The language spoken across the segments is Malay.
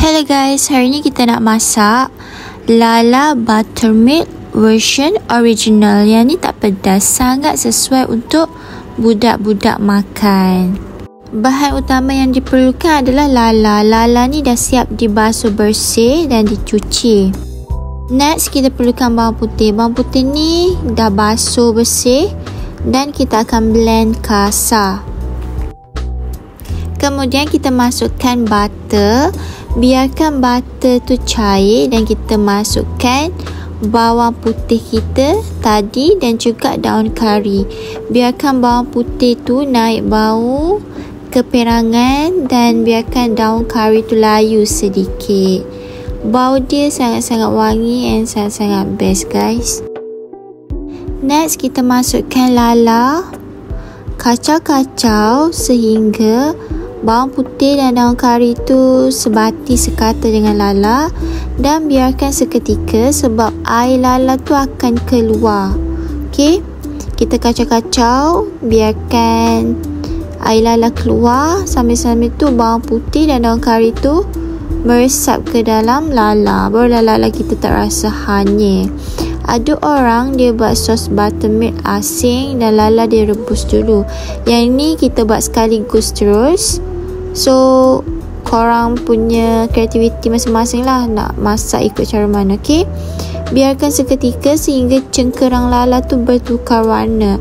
Hello guys, hari ni kita nak masak lala buttermilk version original. Yang ni tak pedas, sangat sesuai untuk budak-budak makan. Bahan utama yang diperlukan adalah lala. Lala ni dah siap dibasuh bersih dan dicuci. Next, kita perlukan bawang putih. Bawang putih ni dah basuh bersih dan kita akan blend kasar. Kemudian kita masukkan butter. Biarkan butter tu cair dan kita masukkan bawang putih kita tadi dan juga daun kari. Biarkan bawang putih tu naik bau keperangan dan biarkan daun kari tu layu sedikit. Bau dia sangat-sangat wangi and sangat-sangat best guys. Next, kita masukkan lala. Kacau-kacau sehingga bawang putih dan daun kari tu sebati sekata dengan lala dan biarkan seketika sebab air lala tu akan keluar. Okey, kita kacau-kacau, biarkan air lala keluar. Sambil-sambil tu bawang putih dan daun kari tu meresap ke dalam lala. Barulah lala kita tak rasa hanyir. Ada orang dia buat sos buttermilk asing dan lala dia rebus dulu. Yang ni kita buat sekaligus terus. So, korang punya kreativiti masing-masing lah nak masak ikut cara mana, okay? Biarkan seketika sehingga cengkerang lala tu bertukar warna.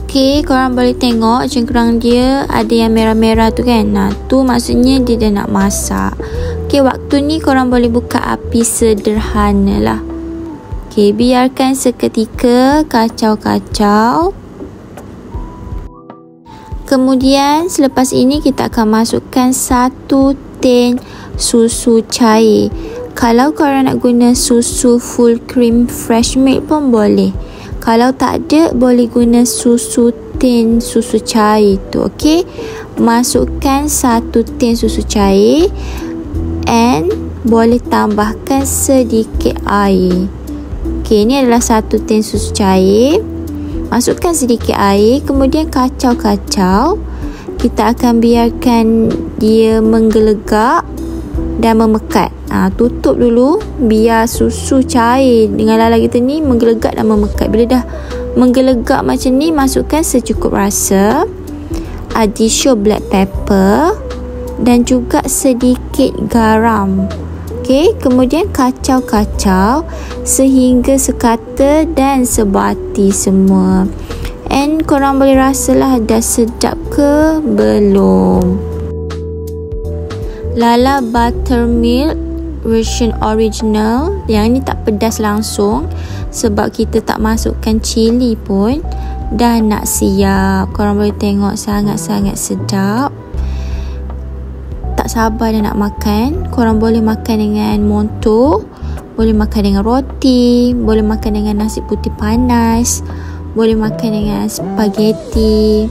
Okay, korang boleh tengok cengkerang dia ada yang merah-merah tu kan? Nah, tu maksudnya dia dah nak masak. Okay, waktu ni korang boleh buka api sederhana lah. Okay, biarkan seketika, kacau-kacau. Kemudian selepas ini kita akan masukkan 1 tin susu cair. Kalau korang nak guna susu full cream fresh milk pun boleh. Kalau tak ada, boleh guna susu tin susu cair tu. Okay, masukkan 1 tin susu cair and boleh tambahkan sedikit air. Okay, ini adalah 1 tin susu cair. Masukkan sedikit air, kemudian kacau-kacau. Kita akan biarkan dia menggelegak dan memekat. Tutup dulu biar susu cair dengan lala kita ni menggelegak dan memekat. Bila dah menggelegak macam ni, masukkan secukup rasa additional black pepper dan juga sedikit garam. Okay, kemudian kacau-kacau sehingga sekata dan sebati semua. And korang boleh rasalah dah sedap ke belum. Lala buttermilk version original. Yang ni tak pedas langsung sebab kita tak masukkan cili pun. Dah nak siap. Korang boleh tengok sangat-sangat sedap. Tak sabar dah nak makan. Korang boleh makan dengan montok, boleh makan dengan roti, boleh makan dengan nasi putih panas, boleh makan dengan spaghetti.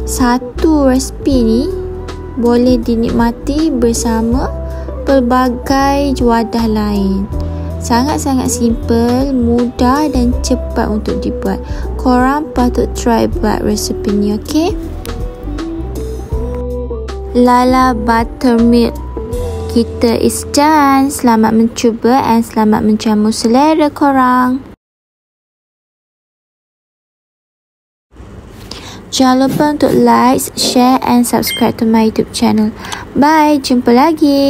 Satu resipi ni boleh dinikmati bersama pelbagai wadah lain. Sangat-sangat simple, mudah dan cepat untuk dibuat. Korang patut try buat resipi ni, okey? Lala buttermilk kita is done. Selamat mencuba and selamat menjamu selera korang. Jangan lupa untuk like, share and subscribe to my YouTube channel. Bye, jumpa lagi.